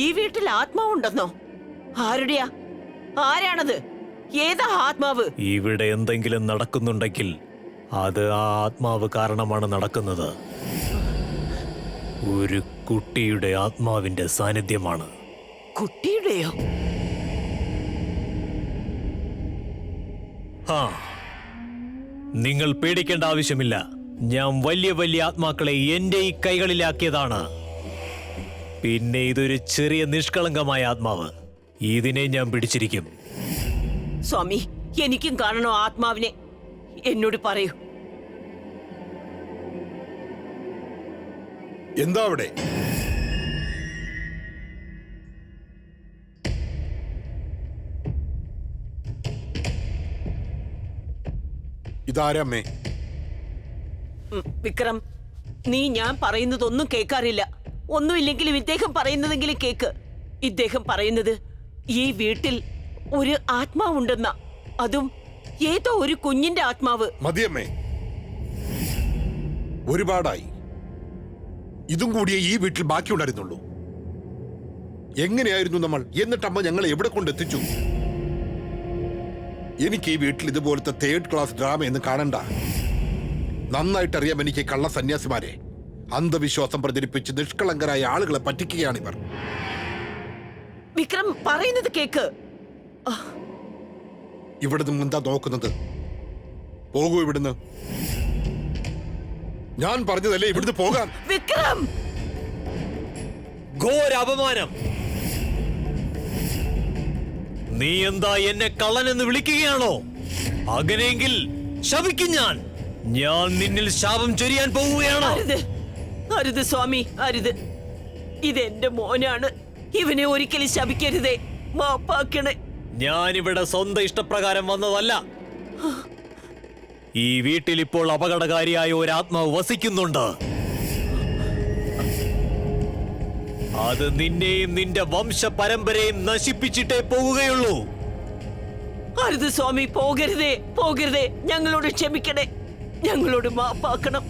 ഈ വീട്ടിൽ ആത്മാവുണ്ടെന്നോ? ആരുടെയാ? ആരാണത്? ഏതാ ആത്മാവ്? ഇവിടെ എന്തെങ്കിലും നടക്കുന്നുണ്ടെങ്കിൽ അത് ആ ആത്മാവ് കാരണമാണ് നടക്കുന്നത്. ഒരു കുട്ടിയുടെ ആത്മാവിന്റെ സാന്നിധ്യമാണ്. കുട്ടിയുടെയോ? ആ, നിങ്ങൾ പേടിക്കേണ്ട ആവശ്യമില്ല. ഞാൻ വലിയ വലിയ ആത്മാക്കളെ എന്റെ ഈ കൈകളിലാക്കിയതാണ്. പിന്നെ ഇതൊരു ചെറിയ നിഷ്കളങ്കമായ ആത്മാവ്. ഇതിനെ ഞാൻ പിടിച്ചിരിക്കും. സ്വാമി, എനിക്കും കാണണോ ആത്മാവിനെ? എന്നോട് പറയൂ. എന്താ അവിടെ? ഇതാരമ്മേ? വിക്രം, നീ ഞാൻ പറയുന്നതൊന്നും കേൾക്കാറില്ല. ഒന്നുമില്ലെങ്കിലും ഇദ്ദേഹം പറയുന്നതെങ്കിലും കേക്ക്. ഇദ്ദേഹം പറയുന്നത് ഈ വീട്ടിൽ ഒരു ആത്മാവുണ്ടെന്ന, അതും ഏതോ ഒരു കുഞ്ഞിന്റെ ആത്മാവ്. മതിയമ്മേ, ഒരുപാടായി. ഇതും കൂടിയേ ഈ വീട്ടിൽ ബാക്കിയുണ്ടായിരുന്നുള്ളൂ. എങ്ങനെയായിരുന്നു നമ്മൾ? എന്നിട്ട് അമ്മ ഞങ്ങളെ എവിടെ കൊണ്ടെത്തിച്ചു? എനിക്ക് ഈ വീട്ടിൽ ഇതുപോലത്തെ തേർഡ് ക്ലാസ് ഡ്രാമ എന്ന് കാണണ്ട. നന്നായിട്ടറിയാം എനിക്ക് കള്ള സന്യാസിമാരെ. അന്ധവിശ്വാസം പ്രചരിപ്പിച്ച് നിഷ്കളങ്കരായ ആളുകളെ പറ്റിക്കുകയാണിവർ. വിക്രം പറയുന്നത് കേക്ക്. ഇവിടെ നിന്ന് എന്താ നോക്കുന്നത്? പോകൂ ഇവിടുന്ന്. ഞാൻ പറഞ്ഞതല്ലേ ഇവിടുന്ന് പോകാൻ. വിക്രം! ഘോര അപമാനം! നീ എന്താ എന്നെ കള്ളനെന്ന് വിളിക്കുകയാണോ? അങ്ങനെയെങ്കിൽ ശപിക്കും ഞാൻ. ഞാൻ നിന്നിൽ ശാപം ചൊരിയാൻ പോവുകയാണ്. അരുത്, അരുത് സ്വാമി, അരുത്. ഇതെന്റെ മോനാണ്. ഇവനെ ഒരിക്കലും ശപിക്കരുതേ. മാപ്പാക്കണേ. ഞാനിവിടെ സ്വന്തം ഇഷ്ടപ്രകാരം വന്നതല്ല. ഈ വീട്ടിൽ ഇപ്പോൾ അപകടകാരിയായ ഒരു ആത്മാവ് വസിക്കുന്നുണ്ട്. അത് നിന്നെയും നിന്റെ വംശ പരമ്പരയും നശിപ്പിച്ചിട്ടേ പോവുകയുള്ളൂ. അരുത് സ്വാമി, പോകരുതേ, പോകരുതേ. ഞങ്ങളോട് ക്ഷമിക്കണേ, ഞങ്ങളോട് മാപ്പാക്കണം.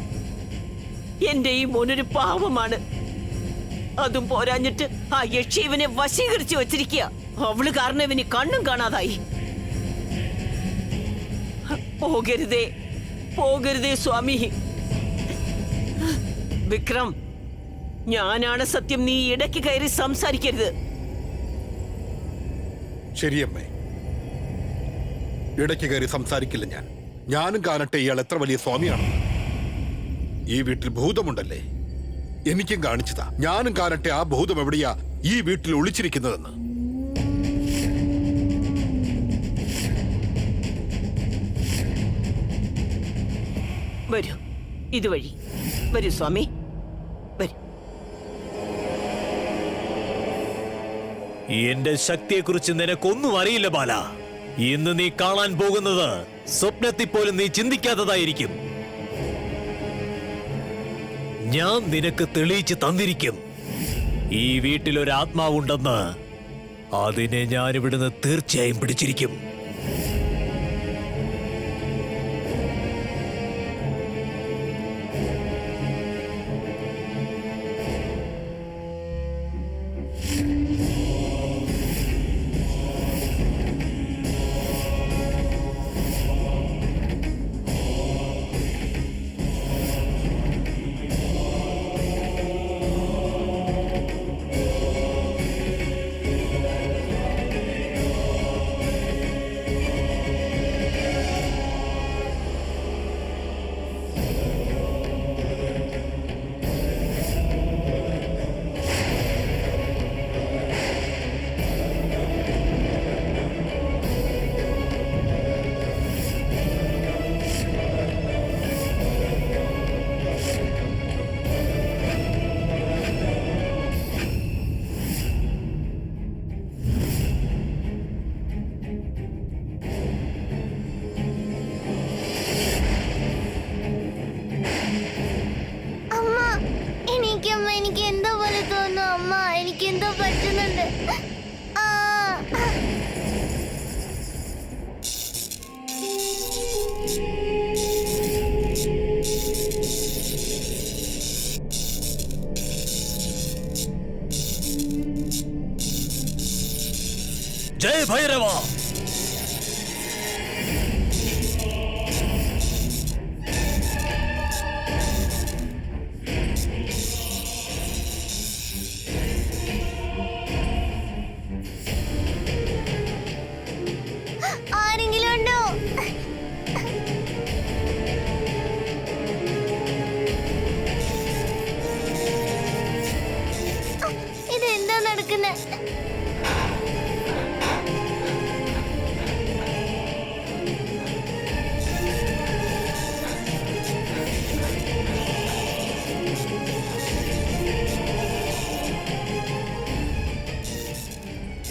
എന്റെ ഈ മോനൊരു പാവമാണ്. അതും പോരാഞ്ഞിട്ട് ആ യക്ഷി ഇവനെ വശീകരിച്ചു വച്ചിരിക്കുക. അവള് കാരണം ഇവന് കണ്ണും കാണാതായി. പോകരുതേ, പോകരുതേ സ്വാമി. വിക്രം, ഞാനാണ് സത്യം. നീ ഇടയ്ക്ക് കയറി സംസാരിക്കരുത്. ശരിയമ്മേ, ഇടയ്ക്ക് കയറി സംസാരിക്കില്ല ഞാൻ. ഞാനും കാണട്ടെ ഇയാൾ എത്ര വലിയ സ്വാമിയാണ്. ഈ വീട്ടിൽ ഭൂതമുണ്ടല്ലേ? എനിക്കും കാണിച്ചതാ. ഞാനും കാണട്ടെ ആ ഭൂതം എവിടെയാ ഈ വീട്ടിൽ ഒളിച്ചിരിക്കുന്നതെന്ന്. വരൂ, ഇതുവഴി വരൂ സ്വാമി, വരൂ. എന്റെ ശക്തിയെക്കുറിച്ച് നിനക്കൊന്നും അറിയില്ല ബാല. ഇന്ന് നീ കാണാൻ പോകുന്നത് സ്വപ്നത്തിൽ പോലും നീ ചിന്തിക്കാത്തതായിരിക്കും. ഞാൻ നിനക്ക് തെളിയിച്ച് തന്നിരിക്കും. ഈ വീട്ടിലൊരു ആത്മാവുണ്ടെന്ന്. അതിനെ ഞാനിവിടുന്ന് തീർച്ചയായും പിടിച്ചിരിക്കും. ജയ് ഭൈരവ. ആരെങ്കിലും ഉണ്ടോ? ഇതെന്താ നടക്കുന്നത്?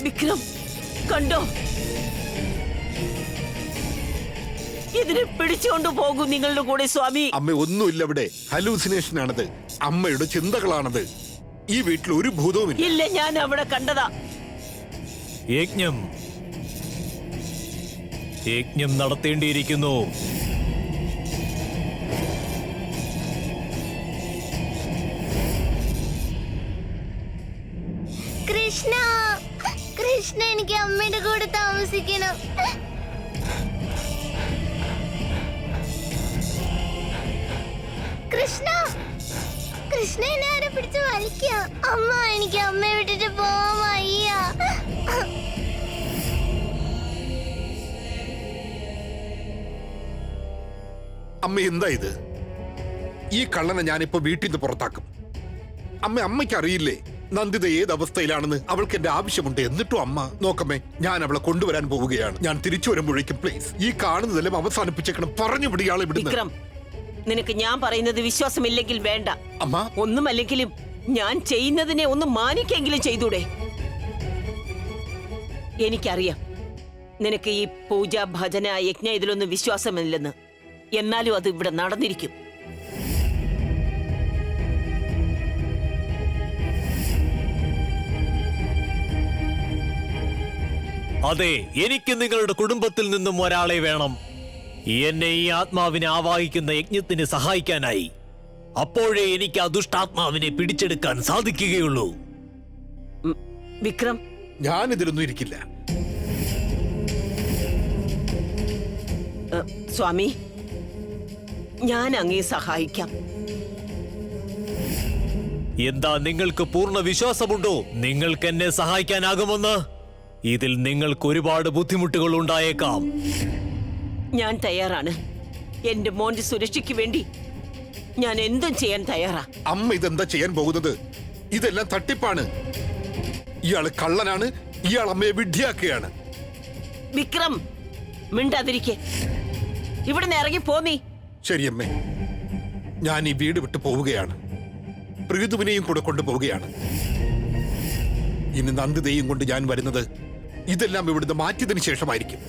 വിക്രം, കണ്ടോ? ഇതിനെ പിടിച്ചുകൊണ്ടു പോകൂ നിങ്ങളുടെ കൂടെ സ്വാമി. അമ്മ, ഒന്നുമില്ല ഇവിടെ. ഹലൂസിനേഷൻ ആണത്. അമ്മയുടെ ചിന്തകളാണത്. ഈ വീട്ടിൽ ഒരു ഭൂതവുമില്ല. ഇല്ല, ഞാൻ അവിടെ കണ്ടതാ. യജ്ഞം യജ്ഞം നടത്തേണ്ടിയിരിക്കുന്നു. കൃഷ്ണ, കൃഷ്ണ, എനിക്ക് അമ്മയുടെ കൂടെ താമസിക്കണം. കൃഷ്ണ, കൃഷ്ണ, എന്നെ ആരെ പിടിച്ച് വലിക്കുക? അമ്മ, എനിക്ക് അമ്മയെ വിട്ടിട്ട് പോവാൻ വയ്യ. അമ്മ, എന്താ ഇത്? ഈ കള്ളനെ ഞാനിപ്പോ വീട്ടിൽ നിന്ന് പുറത്താക്കും. അമ്മയ്ക്ക് അറിയില്ലേ നന്ദിത ഏത് അവസ്ഥയിലാണെന്ന്? അവൾക്ക് എന്റെ ആവശ്യമുണ്ട്. എന്നിട്ടും അമ്മ നോക്കമ്മേ, ഞാൻ അവളെ കൊണ്ടുവരാൻ പോവുകയാണ്. ഞാൻ തിരിച്ചു വരുമ്പോഴേക്കും പ്ലീസ് ഈ കാണുന്നതെല്ലാം അവസാനിപ്പിച്ചേക്കണം. പറഞ്ഞു വിടിയാളെ വിടുന്നു. വിക്രം, നിനക്ക് ഞാൻ പറയുന്നത് വിശ്വാസമില്ലെങ്കിൽ വേണ്ട. അമ്മ, ഒന്നുമല്ലെങ്കിലും ഞാൻ ചെയ്യുന്നതിനെ ഒന്ന് മാനിക്കെങ്കിലും ചെയ്തൂടെ? എനിക്കറിയാം നിനക്ക് ഈ പൂജ, ഭജന, യജ്ഞ ഇതിലൊന്നും വിശ്വാസമില്ലെന്ന്. എന്നാലും അത് ഇവിടെ നടന്നിരിക്കും. അതെ, എനിക്ക് നിങ്ങളുടെ കുടുംബത്തിൽ നിന്നും ഒരാളെ വേണം. എന്നെ ഈ ആത്മാവിനെ ആവാഹിക്കുന്ന യജ്ഞത്തിന് സഹായിക്കാനായി. അപ്പോഴേ എനിക്ക് ആ ദുഷ്ടാത്മാവിനെ പിടിച്ചെടുക്കാൻ സാധിക്കുകയുള്ളൂ. വിക്രം, ഞാൻ ഇതിലൊന്നും ഇരിക്കില്ല. സ്വാമി, ഞാൻ അങ്ങേ സഹായിക്കാം. എന്താ, നിങ്ങൾക്ക് പൂർണ്ണ വിശ്വാസമുണ്ടോ നിങ്ങൾക്ക് എന്നെ സഹായിക്കാനാകുമെന്ന്? ഇതിൽ നിങ്ങൾക്ക് ഒരുപാട് ബുദ്ധിമുട്ടുകൾ ഉണ്ടായേക്കാം. ഞാൻ തയ്യാറാണ്. എന്റെ മോന്റെ സുരക്ഷയ്ക്ക് വേണ്ടി ഞാൻ എന്തും ചെയ്യാൻ തയ്യാറാ. അമ്മ, ഇതെന്താ ചെയ്യാൻ പോകുന്നത്? ഇതെല്ലാം തട്ടിപ്പാണ്. ഇയാള് കള്ളനാണ്. ഇയാൾ അമ്മയെ വിഡ്ഢിയാക്കുകയാണ്. വിക്രം, മിണ്ടാതിരിക്കെ. ഇവിടുന്ന് ഇറങ്ങി പോന്നീ. ശരിയമ്മേ, ഞാൻ ഈ വീട് വിട്ടു പോവുകയാണ്. പ്രീതുവിനെയും കൂടെ കൊണ്ടുപോവുകയാണ്. ഇനി നന്ദിതയും കൊണ്ട് ഞാൻ വരുന്നത് ഇതെല്ലാം ഇവിടുന്ന് മാറ്റിയതിനു ശേഷമായിരിക്കും.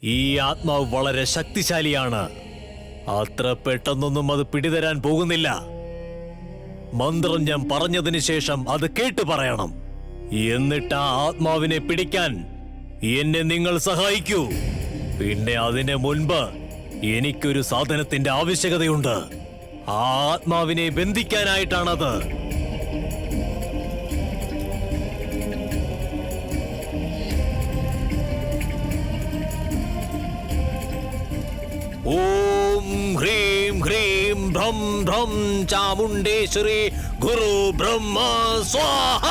ഈ ആത്മാവ് വളരെ ശക്തിശാലിയാണ്. അത്ര പെട്ടെന്നൊന്നും അത് പിടിതരാൻ പോകുന്നില്ല. മന്ത്രം ഞാൻ പറഞ്ഞതിന് ശേഷം അത് കേട്ടു പറയണം. എന്നിട്ട് ആ ആത്മാവിനെ പിടിക്കാൻ എന്നെ നിങ്ങൾ സഹായിക്കൂ. പിന്നെ അതിന് മുൻപ് എനിക്കൊരു സാധനത്തിന്റെ ആവശ്യകതയുണ്ട്. ആ ആത്മാവിനെ ബന്ധിക്കാനായിട്ടാണത്. ഓം ഹ്രീം ഹ്രീം ഭ്രം ഭ്രം ചാമുണ്ടേശ്വരി ഗുരു ബ്രഹ്മ സ്വാഹ.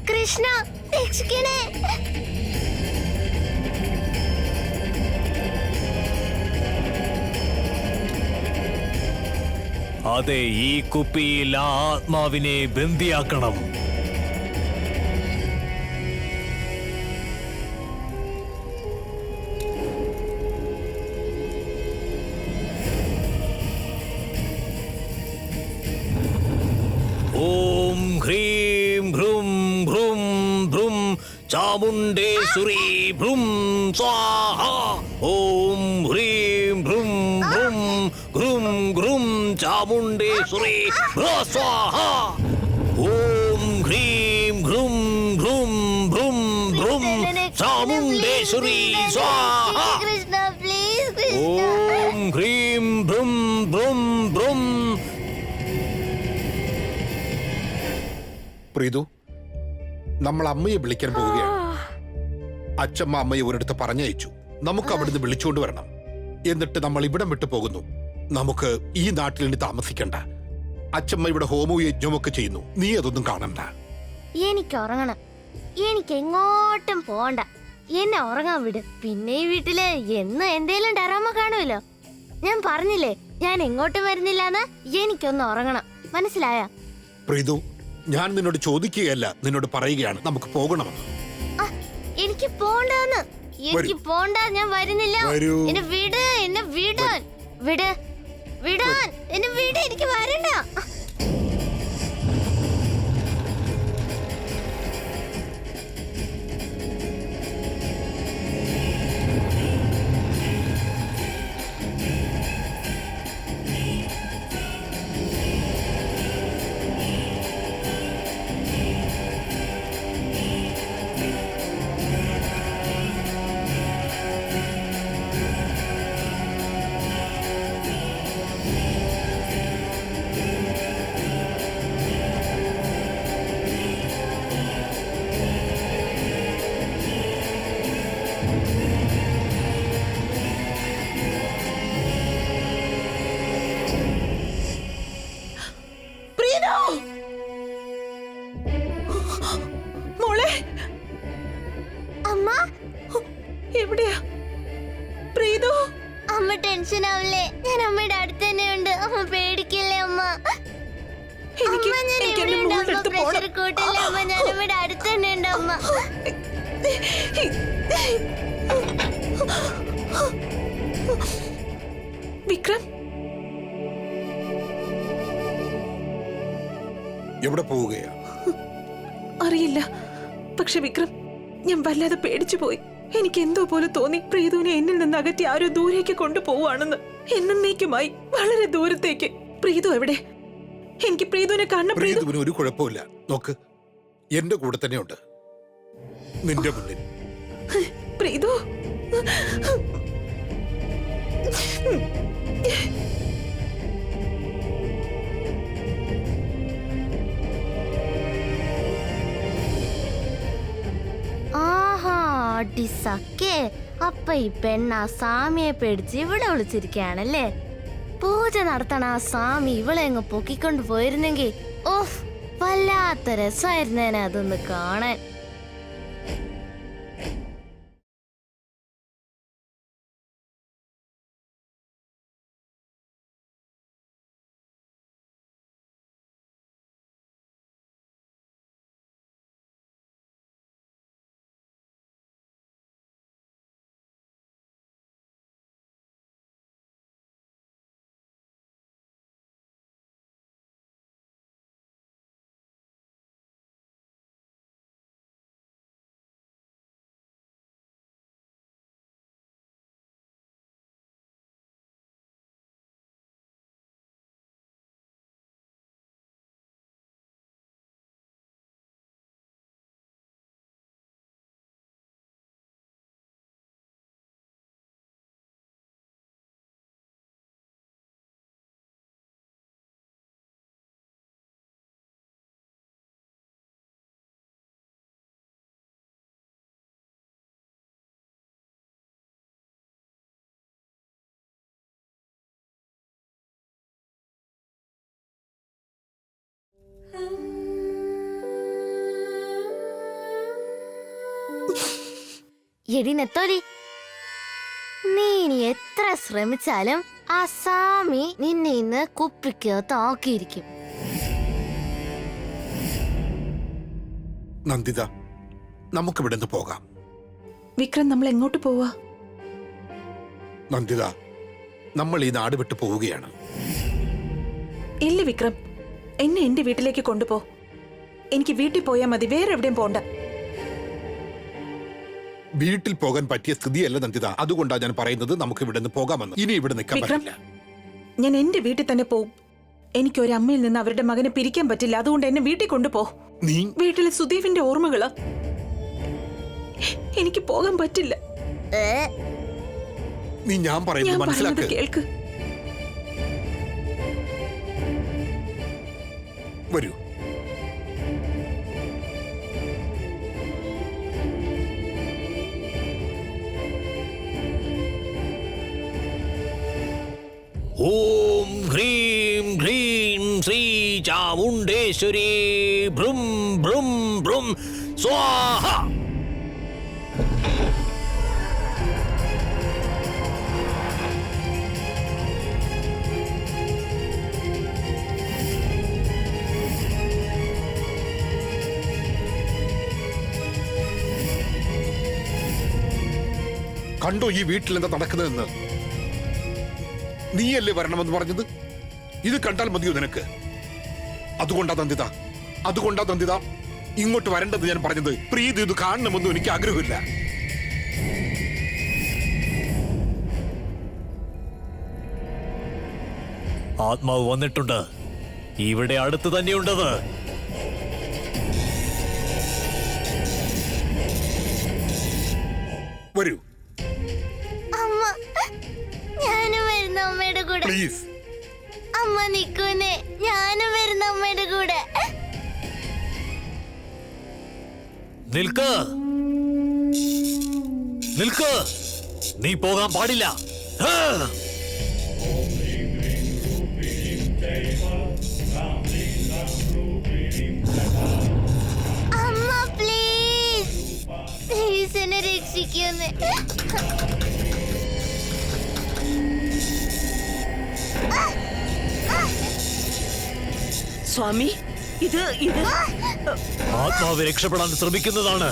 കൃഷ്ണ, രക്ഷിക്കണേ. അതെ, ഈ കുപ്പിയിൽ ആ ആത്മാവിനെ ബന്ദിയാക്കണം. ചാമുണ്ടേശ്വരി ഭ്രും സ്വാഹ ഓം ഹ്രീം ഭ്രും ഭ്രും ഘ്രും ഘ്രും ചാമുണ്ടേശ്വരി സ്വാഹ ഓം ഹ്രീം ഘ്രും ഘ്രും ഭ്രും ഭ്രും ചാമുണ്ടേശ്വരി സ്വാഹ കൃഷ്ണ പ്ലീസ് കൃഷ്ണ. ഓം ഹ്രീം ഭ്രും ഭ്രും ഭ്രും. പ്രീതു, നമ്മൾ അമ്മയെ വിളിക്കാൻ പോവുകയാണ്. അച്ഛമ്മ അമ്മയെ ഒരിടത്ത് പറഞ്ഞയച്ചു. നമുക്ക് അവിടുന്ന് വിളിച്ചുകൊണ്ട് വരണം. എന്നിട്ട് നമ്മൾ ഇവിടം വിട്ടു പോകുന്നു. നമുക്ക് ഈ നാട്ടിൽ ഇനി താമസിക്കണ്ട. അച്ഛമ്മ ഇവിടെ ഹോമവും യജ്ഞവും ഒക്കെ ചെയ്യുന്നു. നീ അതൊന്നും കാണണ്ട. എനിക്ക് ഉറങ്ങണം. എനിക്ക് എങ്ങോട്ടും പോണ്ട. എന്നെ ഉറങ്ങാൻ വിട്. പിന്നെ ഈ വീട്ടില് എന്ന് എന്തേലും ഡറാമ കാണുമല്ലോ. ഞാൻ പറഞ്ഞില്ലേ ഞാൻ എങ്ങോട്ടും വരുന്നില്ലാന്ന്. എനിക്കൊന്ന് ഉറങ്ങണം, മനസ്സിലായ? പ്രീതു, ഞാൻ നിന്നോട് ചോദിക്കുകയല്ല, നിന്നോട് പറയുകയാണ്. നമുക്ക് പോകണമെന്ന്. എനിക്ക് പോണ്ടെന്ന്. എനിക്ക് പോണ്ട. ഞാൻ വരുന്നില്ല. വരൂ. എന്നെ വിട്. എന്നെ വിടാൻ വിട്. വിടാൻ എന്നെ വിട്. എനിക്ക് വരണ്ട. മോളെ, അമ്മ എവിടെയാ പ്രീതു? അമ്മ ടെൻഷൻ ആവില്ലേ? ഞാൻ അമ്മയുടെ അടുത്ത് തന്നെയുണ്ട്. അമ്മ പേടിക്കില്ലേ അമ്മ? എനിക്ക് അമ്മ, ഞാൻ എനിക്ക് എന്റെ ഇവിടെയുണ്ട്. മോളുടെ അമ്മ അടുത്ത് പ്രഷർ പോണം. കൂട്ടില്ല അമ്മ. ഞാൻ അമ്മയുടെ അടുത്ത് തന്നെയുണ്ട് അമ്മ. വിക്രം, എവിടെ പോവുകയാ? അറിയില്ല. പക്ഷെ വിക്രം, ഞാൻ വല്ലാതെ പേടിച്ചു പോയി. എനിക്ക് എന്തോ പോലെ തോന്നി പ്രീതുവിനെ എന്നിൽ നിന്ന് അകറ്റി ആരോ ദൂരേക്ക് കൊണ്ടുപോവാണെന്ന്. എന്നേക്കുമായി വളരെ ദൂരത്തേക്ക്. പ്രീതു എവിടെ? എനിക്ക് പ്രീതുവിനെ കാണണം. പ്രീതു, പ്രീതുവിന് ഒരു കുഴപ്പമില്ല. നോക്ക്, എന്റെ കൂടെ തന്നെയുണ്ട്, നിന്റെ മുന്നിൽ. പ്രീതു. ആഹാ, അടിസക്കേ. അപ്പൊ ഈ പെണ്ണ ആ സ്വാമിയെ പേടിച്ച് ഇവിടെ വിളിച്ചിരിക്കുകയാണല്ലേ? പൂജ നടത്തണ ആ സ്വാമി ഇവളെ അങ്ങ് പൊക്കിക്കൊണ്ട് പോയിരുന്നെങ്കിൽ ഓഫ്, വല്ലാത്ത രസമായിരുന്നേനെ അതൊന്ന് കാണാൻ. എടി നെത്തോലി, നീ ഇനി എത്ര ശ്രമിച്ചാലും ആ സ്വാമി നിന്നെ ഇന്ന് കുപ്പിക്കകത്ത് ആക്കിയിരിക്കും. നന്ദിത, നമുക്കിവിടെ നിന്ന് പോകാം. വിക്രം, നമ്മൾ എങ്ങോട്ട് പോവാ? നന്ദിത, നമ്മൾ ഈ നാട് വിട്ടു പോവുകയാണ്. ഇല്ല വിക്രം, എന്നെ എന്റെ വീട്ടിലേക്ക് കൊണ്ടുപോ. എനിക്ക് വീട്ടിൽ പോയാൽ മതി, വേറെ എവിടെയും പോണ്ട. വീട്ടിൽ പോകാൻ പറ്റിയ സ്ഥിതിയല്ല നന്ദിത. അതുകൊണ്ടാണ് ഞാൻ പറയുന്നത് നമുക്ക് ഇവിടെ നിന്ന് പോകാമെന്ന്. ഇനി ഇവിടെ നിൽക്കാൻ വിക്രം, പറ്റില്ല. ഞാൻ എന്റെ വീട്ടിൽ തന്നെ പോവും. എനിക്ക് ഒരു അമ്മയിൽ നിന്ന് അവരുടെ മകനെ പിരിക്കാൻ പറ്റില്ല. അതുകൊണ്ട് എന്നെ വീട്ടിൽ കൊണ്ടുപോ. നീ വീട്ടിലെ സുദീപിന്റെ ഓർമ്മകള്. എനിക്ക് പോകാൻ പറ്റില്ല. നീ ഞാൻ ഞാൻ പറയുന്നത് പറയുന്നത് മനസ്സിലാക്ക്. കേൾക്ക്. വരൂ. ഓം ഹ്രീം ഹ്രീം ശ്രീ ചാമുണ്ടേശ്വരി ഭ്രും ഭ്രും ഭ്രും സ്വാഹ. കണ്ടോ ഈ വീട്ടിൽ എന്താ നടക്കുന്നതെന്ന്? നീയല്ലേ വരണമെന്ന് പറഞ്ഞത്? ഇത് കണ്ടാൽ മതിയോ നിനക്ക്? അതുകൊണ്ടാ നന്ദിത ഇങ്ങോട്ട് വരേണ്ടത് ഞാൻ പറഞ്ഞത്. പ്രീതി ഇത് കാണണമെന്നും എനിക്ക് ആഗ്രഹമില്ല. ആത്മാവ് വന്നിട്ടുണ്ട്. ഇവിടെ അടുത്ത് തന്നെയുണ്ടത്. വരൂ അമ്മ, ഞാനും വരുന്ന അമ്മയുടെ കൂടെ. പ്ലീസ്. അമ്മ നിക്കൂനെ, ഞാനും വരുന്ന അമ്മയുടെ കൂടെ. നിൽക്ക്, നിൽക്ക്. നീ പോകാൻ പാടില്ല. ആ! അമ്മ പ്ലീസ്, പ്ലീസ് എന്നെ രക്ഷിക്കുന്നേ. സ്വാമി, ഇത് ആത്മാവ് രക്ഷപ്പെടാൻ ശ്രമിക്കുന്നതാണ്.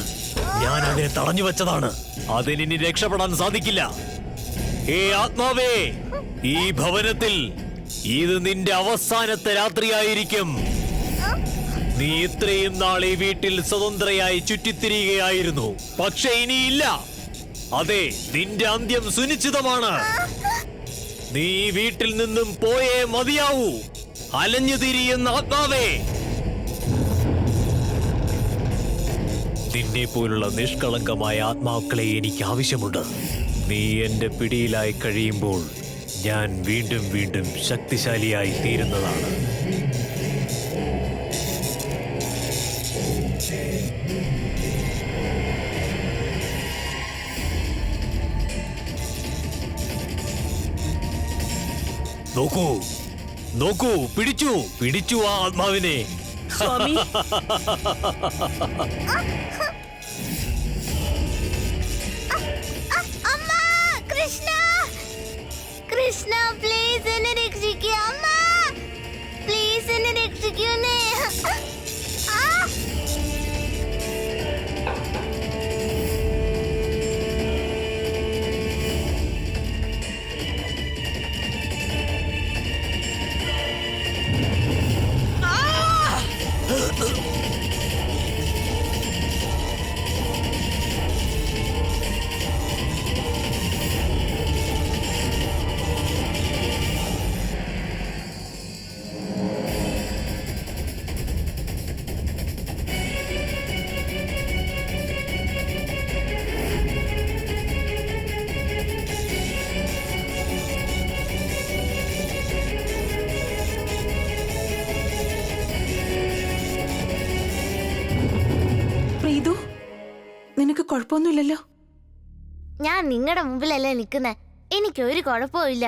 ഞാൻ അതിനെ തടഞ്ഞു വെച്ചതാണ്. അതിനി രക്ഷപ്പെടാൻ സാധിക്കില്ല. ഏ ആത്മാവേ, ഈ ഭവനത്തിൽ ഇത് നിന്റെ അവസാനത്തെ രാത്രിയായിരിക്കും. നീ ഇത്രയും നാൾ ഈ വീട്ടിൽ സ്വതന്ത്രയായി ചുറ്റിത്തിരിയുകയായിരുന്നു. പക്ഷെ ഇനിയില്ല. അതെ, നിന്റെ അന്ത്യം സുനിശ്ചിതമാണ്. നീ ഈ വീട്ടിൽ നിന്നും പോയേ മതിയാവൂ. അലഞ്ഞു തിരിയുന്ന ആത്മാവേ, നിന്നെ പോലുള്ള നിഷ്കളങ്കമായ ആത്മാക്കളെ എനിക്ക് ആവശ്യമുണ്ട്. നീ എന്റെ പിടിയിലായി കഴിയുമ്പോൾ ഞാൻ വീണ്ടും വീണ്ടും ശക്തിശാലിയായി തീരുന്നതാണ്. നോക്കൂ, നോക്കൂ, പിടിച്ചു ആ ആത്മാവിനെ. സ്വാമി, അമ്മ, കൃഷ്ണ, കൃഷ്ണ പ്ലീസ് എന്നെ രക്ഷിക്കൂ. അമ്മ പ്ലീസ് എന്നെ രക്ഷിക്കൂന്നേ. പ്രീതു, നിനക്ക് കുഴപ്പമൊന്നുമില്ലല്ലോ? ഞാൻ നിങ്ങളുടെ മുമ്പിലല്ലേ നിൽക്കുന്നേ. എനിക്കൊരു കുഴപ്പമില്ല,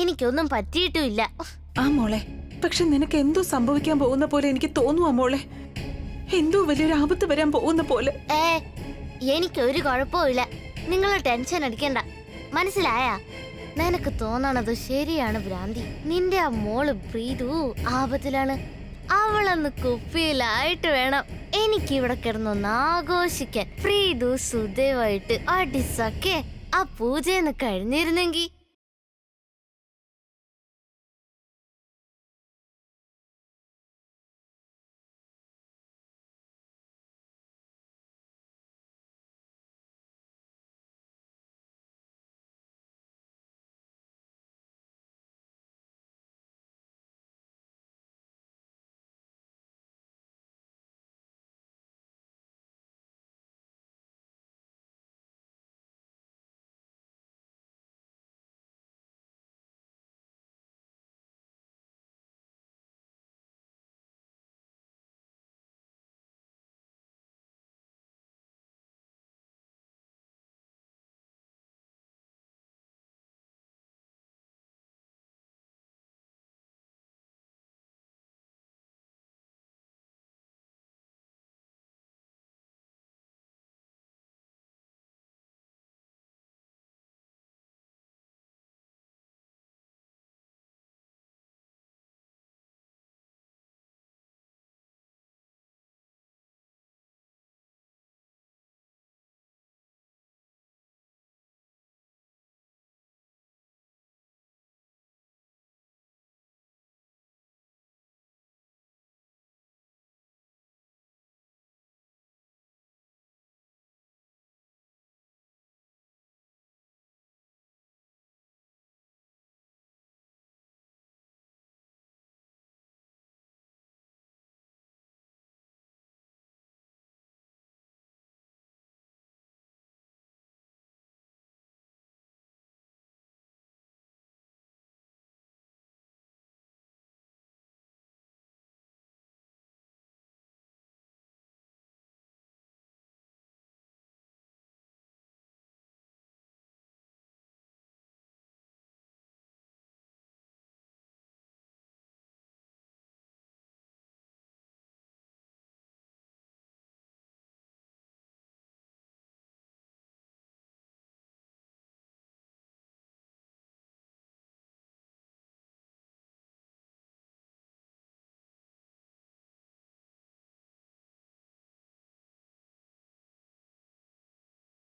എനിക്കൊന്നും പറ്റിയിട്ടുമില്ല. ആ മോളെ, പക്ഷെ നിനക്ക് എന്തോ സംഭവിക്കാൻ പോകുന്ന പോലെ എനിക്ക് തോന്നുവാ മോളെ. എന്തോ വലിയൊരു ആപത്ത് വരാൻ പോകുന്ന പോലെ. എനിക്കൊരു കുഴപ്പമില്ല, നിങ്ങൾ ടെൻഷൻ അടിക്കണ്ട. മനസ്സിലായ? നിനക്ക് തോന്നണത് ശരിയാണ് ഭ്രാന്തി. നിന്റെ ആ മോള് പ്രീതു ആപത്തിലാണ്. അവളൊന്ന് കുപ്പിയിലായിട്ട് വേണം എനിക്കിവിടെ കിടന്നൊന്ന് ആഘോഷിക്കാൻ. പ്രീതു സുദേവായിട്ട് അടിസക്കെ ആ പൂജയെന്ന് കഴിഞ്ഞിരുന്നെങ്കിൽ